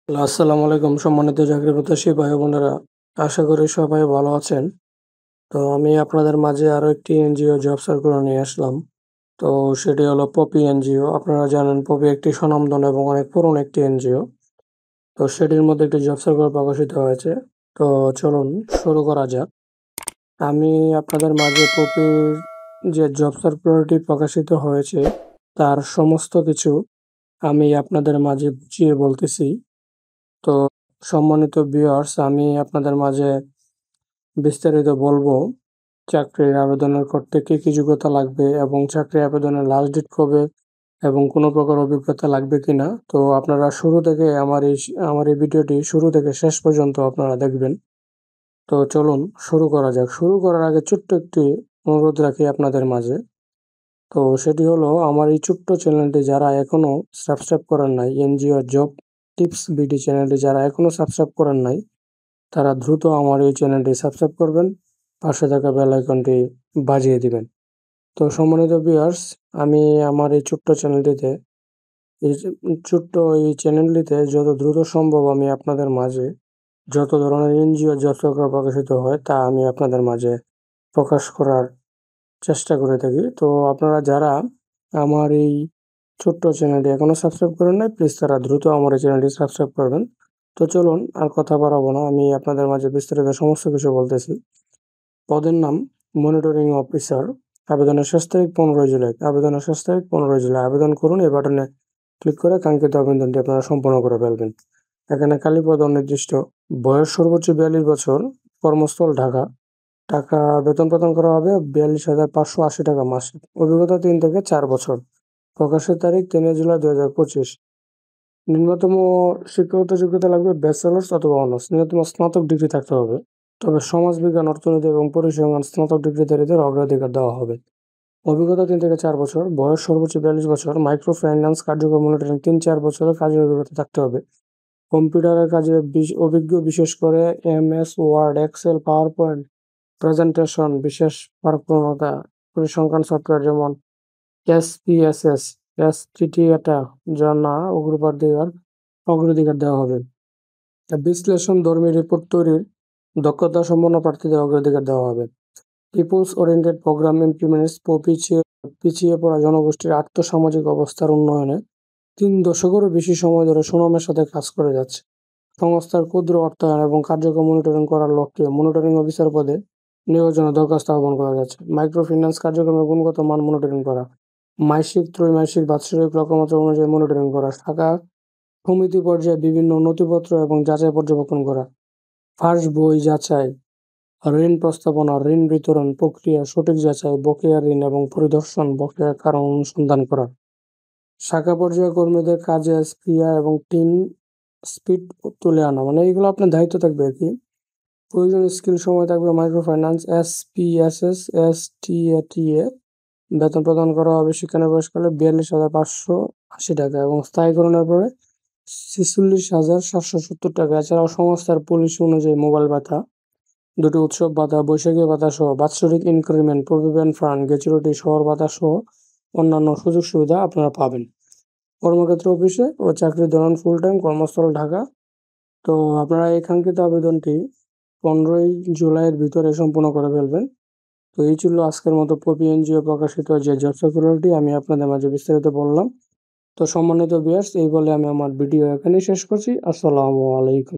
আসসালামু আলাইকুম সম্মানিত চাকরি প্রত্যাশী ভাই বোনেরা, আশা করি সবাই ভালো আছেন। তো আমি আপনাদের মাঝে আরো একটি এনজিও জব সার্কুলার নিয়ে আসলাম। তো সেটি হলো পপি এনজিও। আপনারা জানেন পপি একটি স্বনামধন্য এবং অনেক পুরনো একটি এনজিও। তো সেটির মধ্যে একটি জব সার্কুলার প্রকাশিত হয়েছে। তো চলুন শুরু করা যাক। আমি আপনাদের মাঝে পপির যে জব সার্কুলারটি প্রকাশিত হয়েছে তার সমস্ত কিছু আমি আপনাদের মাঝে বুঝিয়ে বলতেছি। তো সম্মানিত ভিউয়ার্স, আমি আপনাদের মাঝে বিস্তারিত বলবো চাকরির আবেদনের করতে কি যোগ্যতা লাগবে এবং চাকরি আবেদনের লাস্ট ডেট কবে এবং কোনো প্রকার অভিজ্ঞতা লাগবে কিনা। তো আপনারা শুরু থেকে আমার এই ভিডিওটি শুরু থেকে শেষ পর্যন্ত আপনারা দেখবেন। তো চলুন শুরু করা যাক। শুরু করার আগে ছোট্ট একটি অনুরোধ রাখি আপনাদের মাঝে। তো সেটি হলো, আমার এই ছোট্ট চ্যানেলটি যারা এখনো সাবস্ক্রাইব করেন নাই, এনজিও জব টিপস বিডি চ্যানেলটি যারা এখনো সাবস্ক্রাইব করেন নাই, তারা দ্রুত আমার এই চ্যানেলটি সাবস্ক্রাইব করবেন, পাশে থাকা বেল আইকনটি বাজিয়ে দিবেন। তো সম্মানিত ভিউয়ার্স, আমি আমার এই ছোট্ট চ্যানেলটিতে এই যে ছোট্ট এই চ্যানেলটিতে যত দ্রুত সম্ভব আমি আপনাদের মাঝে যত ধরনের এনজিও জব সার্কুলার প্রকাশিত হয় তা আমি আপনাদের মাঝে প্রকাশ করার চেষ্টা করে থাকি। তো আপনারা যারা আমার এই ছোট্ট চ্যানেলটি এখনো সাবস্ক্রাইব করেন নাই, প্লিজ তারা দ্রুত আমার এই চ্যানেলটি সাবস্ক্রাইব করবেন। তো চলুন আর কথা বাড়াবো না, আমি আপনাদের মাঝে বিস্তারিত সমস্ত কিছু বলতেছি। পদের নাম মনিটরিং অফিসার। আবেদনের শেষ তারিখ 15 জুলাই। আবেদন করুন এই বাটনে ক্লিক করে কাঙ্ক্ষিত আবেদনটি আপনারা সম্পন্ন করে ফেলবেন। এখানে খালি পদ অনির্দিষ্ট। বয়স সর্বোচ্চ 42 বছর। কর্মস্থল ঢাকা। টাকা বেতন প্রদান করা হবে 42,580 টাকা মাসে। অভিজ্ঞতা 3 থেকে 4 বছর। প্রকাশের তারিখ 3 জুলাই 2025। নিম্নতম শিক্ষাগত যোগ্যতা লাগবে ব্যাচেলর্স অথবা অনার্স। ন্যূনতম স্নাতক ডিগ্রি থাকতে হবে। তবে সমাজবিজ্ঞান, অর্থনীতি এবং পরিসংখ্যান স্নাতক ডিগ্রিধারীদের অগ্রাধিকার দেওয়া হবে। অভিজ্ঞতা 3 থেকে 4 বছর। বয়স সর্বোচ্চ 42 বছর। মাইক্রো ফাইন্যান্স কার্যক্রম মনিটরিং 3-4 বছরের কাজের অভিজ্ঞতা থাকতে হবে। কম্পিউটারের কাজে অভিজ্ঞ, বিশেষ করে MS Word, Excel, PowerPoint presentation বিশেষ পারদর্শিতা। পরিসংখ্যান সফটওয়্যার যেমন এসপিএসএস, এসটিটিএটা জানা অগ্রাধিকার দেওয়া হবে। বিশ্লেষণধর্মী রিপোর্ট তৈরির দক্ষতা সম্পন্ন প্রার্থীদের অগ্রাধিকার দেওয়া হবে। পিপলস ওরিয়েন্টেড প্রোগ্রাম ইমপ্লিমেন্টস পিছিয়ে পড়া জনগোষ্ঠীর আর্থসামাজিক অবস্থার উন্নয়নে 3 দশকেরও বেশি সময় ধরে সুনামের সাথে কাজ করে যাচ্ছে। সংস্থার ক্ষুদ্র অর্থায়ন এবং কার্যক্রম মনিটরিং করার লক্ষ্যে মনিটরিং অফিসার পদে নিয়োগের জন্য দরখাস্ত আহ্বান করা যাচ্ছে। মাইক্রো ফিন্যান্স কার্যক্রমের গুণগত মান মনিটরিং করা। মাসিক, ত্রৈমাসিক, বাৎসরিক লক্ষ্যমাত্রা অনুযায়ী মনিটরিং করা। শাখা সমিতি পর্যায়ে বিভিন্ন নথিপত্র এবং যাচাই পর্যবেক্ষণ করা। ফাঁস বই যাচাই, ঋণ প্রস্তাবনা, ঋণ বিতরণ প্রক্রিয়া সঠিক যাচাই, বকেয়া ঋণ এবং পরিদর্শন, বকেয়ার কারণ অনুসন্ধান করা। শাখা পর্যায়ে কর্মীদের কাজে স্পৃহা এবং টিম স্পিড তুলে আনা, মানে এইগুলো আপনার দায়িত্ব থাকবে আর কি। প্রয়োজনীয় স্কিল সময় থাকবে মাইক্রো ফাইন্যান্স, এসপিএসএস, এসটিএটিএ। বেতন প্রদান করা হবে শিক্ষানবিশকালে 42,580 টাকা এবং স্থায়ীকরণের পরে 46,770 টাকা। এছাড়াও সংস্থার পলিসি অনুযায়ী মোবাইল ভাতা, দুটি উৎসব ভাতা, বৈশাখী ভাতা সহ বাৎসরিক ইনক্রিমেন্ট, প্রভিডেন্ট ফান্ড, গ্র্যাচুইটি, শহর ভাতা সহ অন্যান্য সুযোগ সুবিধা আপনারা পাবেন। কর্মক্ষেত্র অফিসে ও চাকরির ধরন ফুল টাইম, কর্মস্থল ঢাকা। তো আপনারা এই কাঙ্ক্ষিত আবেদনটি 15 জুলাইয়ের ভিতরে সম্পূর্ণ করে ফেলবেন। তো এই ছিল আজকের মতো পপি এনজিও প্রকাশিত যে জব সার্কুলারটি আমি আপনাদের মাঝে বিস্তারিত বললাম। তো সম্মানিত ভিউয়ার্স, এই বলে আমি আমার ভিডিও এখানেই শেষ করছি। আসসালামু আলাইকুম।